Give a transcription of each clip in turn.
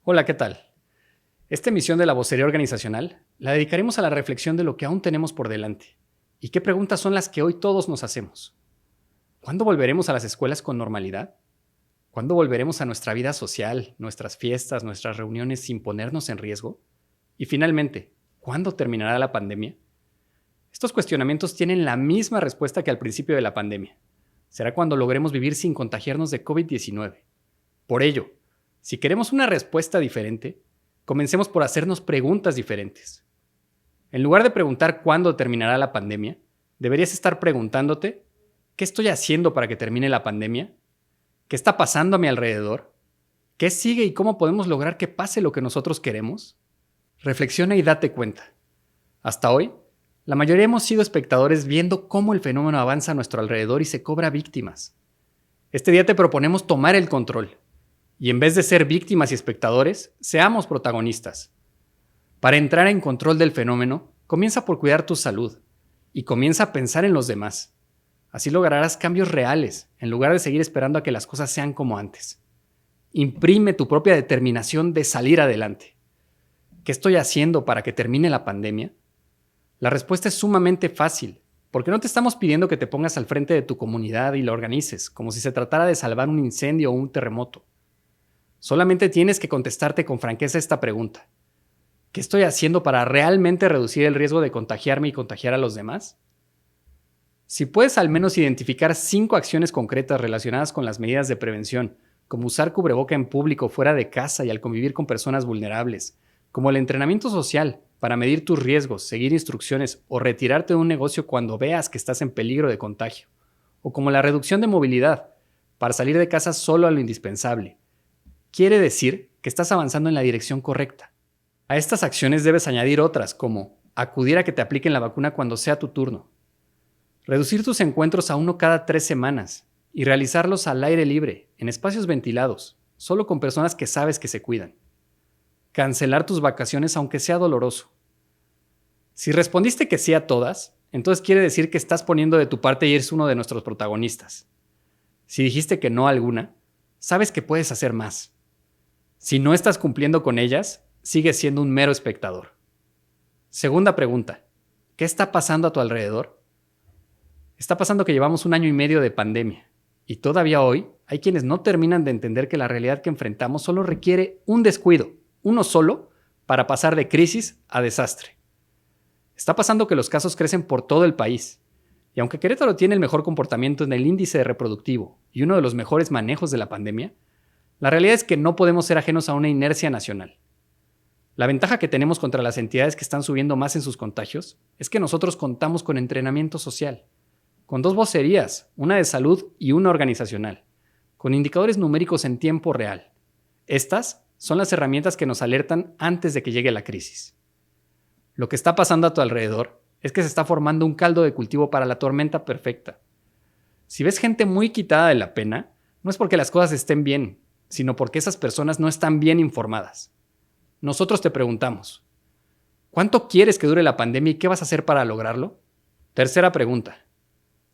Hola, ¿qué tal? Esta emisión de la Vocería Organizacional la dedicaremos a la reflexión de lo que aún tenemos por delante y qué preguntas son las que hoy todos nos hacemos. ¿Cuándo volveremos a las escuelas con normalidad? ¿Cuándo volveremos a nuestra vida social, nuestras fiestas, nuestras reuniones sin ponernos en riesgo? Y finalmente, ¿cuándo terminará la pandemia? Estos cuestionamientos tienen la misma respuesta que al principio de la pandemia. Será cuando logremos vivir sin contagiarnos de COVID-19. Por ello, si queremos una respuesta diferente, comencemos por hacernos preguntas diferentes. En lugar de preguntar cuándo terminará la pandemia, deberías estar preguntándote, ¿qué estoy haciendo para que termine la pandemia? ¿Qué está pasando a mi alrededor? ¿Qué sigue y cómo podemos lograr que pase lo que nosotros queremos? Reflexiona y date cuenta. Hasta hoy, la mayoría hemos sido espectadores viendo cómo el fenómeno avanza a nuestro alrededor y se cobra víctimas. Este día te proponemos tomar el control y en vez de ser víctimas y espectadores, seamos protagonistas. Para entrar en control del fenómeno, comienza por cuidar tu salud y comienza a pensar en los demás. Así lograrás cambios reales en lugar de seguir esperando a que las cosas sean como antes. Imprime tu propia determinación de salir adelante. ¿Qué estoy haciendo para que termine la pandemia? La respuesta es sumamente fácil, porque no te estamos pidiendo que te pongas al frente de tu comunidad y la organices, como si se tratara de salvar un incendio o un terremoto. Solamente tienes que contestarte con franqueza esta pregunta. ¿Qué estoy haciendo para realmente reducir el riesgo de contagiarme y contagiar a los demás? Si puedes al menos identificar 5 acciones concretas relacionadas con las medidas de prevención, como usar cubreboca en público fuera de casa y al convivir con personas vulnerables, como el entrenamiento social para medir tus riesgos, seguir instrucciones o retirarte de un negocio cuando veas que estás en peligro de contagio, o como la reducción de movilidad para salir de casa solo a lo indispensable, quiere decir que estás avanzando en la dirección correcta. A estas acciones debes añadir otras como acudir a que te apliquen la vacuna cuando sea tu turno, reducir tus encuentros a uno cada 3 semanas y realizarlos al aire libre, en espacios ventilados, solo con personas que sabes que se cuidan. Cancelar tus vacaciones aunque sea doloroso. Si respondiste que sí a todas, entonces quiere decir que estás poniendo de tu parte y eres uno de nuestros protagonistas. Si dijiste que no a alguna, sabes que puedes hacer más. Si no estás cumpliendo con ellas, sigues siendo un mero espectador. Segunda pregunta. ¿Qué está pasando a tu alrededor? Está pasando que llevamos 1 año y medio de pandemia y todavía hoy hay quienes no terminan de entender que la realidad que enfrentamos solo requiere un descuido, uno solo, para pasar de crisis a desastre. Está pasando que los casos crecen por todo el país y aunque Querétaro tiene el mejor comportamiento en el índice reproductivo y uno de los mejores manejos de la pandemia, la realidad es que no podemos ser ajenos a una inercia nacional. La ventaja que tenemos contra las entidades que están subiendo más en sus contagios es que nosotros contamos con entrenamiento social, con 2 vocerías, una de salud y una organizacional, con indicadores numéricos en tiempo real. Estas son las herramientas que nos alertan antes de que llegue la crisis. Lo que está pasando a tu alrededor es que se está formando un caldo de cultivo para la tormenta perfecta. Si ves gente muy quitada de la pena, no es porque las cosas estén bien, sino porque esas personas no están bien informadas. Nosotros te preguntamos, ¿cuánto quieres que dure la pandemia y qué vas a hacer para lograrlo? Tercera pregunta,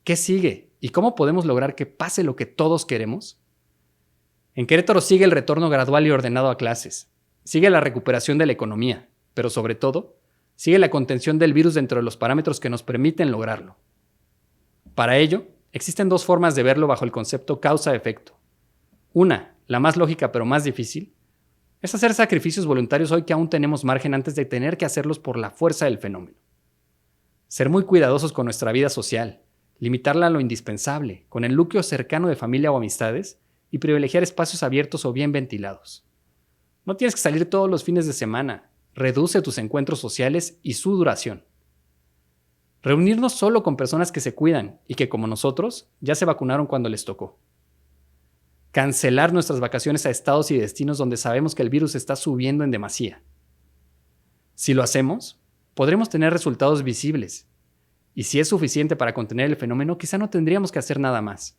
¿qué sigue y cómo podemos lograr que pase lo que todos queremos? En Querétaro sigue el retorno gradual y ordenado a clases, sigue la recuperación de la economía, pero sobre todo, sigue la contención del virus dentro de los parámetros que nos permiten lograrlo. Para ello, existen 2 formas de verlo bajo el concepto causa-efecto. Una, la más lógica pero más difícil, es hacer sacrificios voluntarios hoy que aún tenemos margen antes de tener que hacerlos por la fuerza del fenómeno. Ser muy cuidadosos con nuestra vida social, limitarla a lo indispensable, con el núcleo cercano de familia o amistades y privilegiar espacios abiertos o bien ventilados. No tienes que salir todos los fines de semana, reduce tus encuentros sociales y su duración. Reunirnos solo con personas que se cuidan y que, como nosotros, ya se vacunaron cuando les tocó. Cancelar nuestras vacaciones a estados y destinos donde sabemos que el virus está subiendo en demasía. Si lo hacemos, podremos tener resultados visibles. Y si es suficiente para contener el fenómeno, quizá no tendríamos que hacer nada más.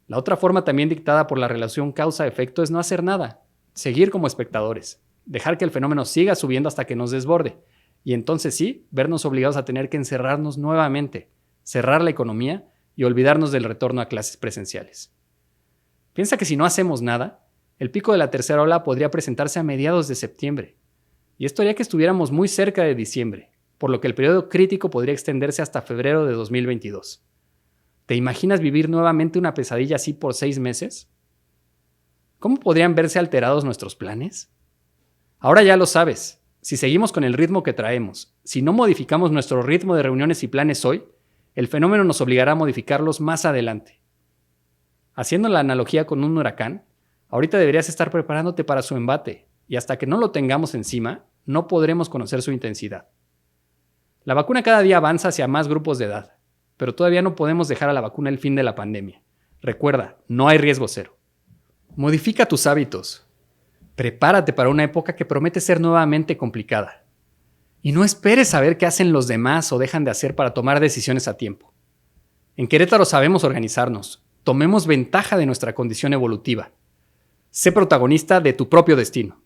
La otra forma también dictada por la relación causa-efecto es no hacer nada, seguir como espectadores, dejar que el fenómeno siga subiendo hasta que nos desborde, y entonces sí, vernos obligados a tener que encerrarnos nuevamente, cerrar la economía y olvidarnos del retorno a clases presenciales. Piensa que si no hacemos nada, El pico de la tercera ola podría presentarse a mediados de septiembre, y esto haría que estuviéramos muy cerca de diciembre, por lo que el periodo crítico podría extenderse hasta febrero de 2022. ¿Te imaginas vivir nuevamente una pesadilla así por 6 meses? ¿Cómo podrían verse alterados nuestros planes? Ahora ya lo sabes. Si seguimos con el ritmo que traemos, si no modificamos nuestro ritmo de reuniones y planes hoy, el fenómeno nos obligará a modificarlos más adelante. Haciendo la analogía con un huracán, ahorita deberías estar preparándote para su embate, y hasta que no lo tengamos encima, no podremos conocer su intensidad. La vacuna cada día avanza hacia más grupos de edad, pero todavía no podemos dejar a la vacuna el fin de la pandemia. Recuerda, no hay riesgo cero. Modifica tus hábitos. Prepárate para una época que promete ser nuevamente complicada. Y no esperes a ver qué hacen los demás o dejan de hacer para tomar decisiones a tiempo. En Querétaro sabemos organizarnos. Tomemos ventaja de nuestra condición evolutiva. Sé protagonista de tu propio destino.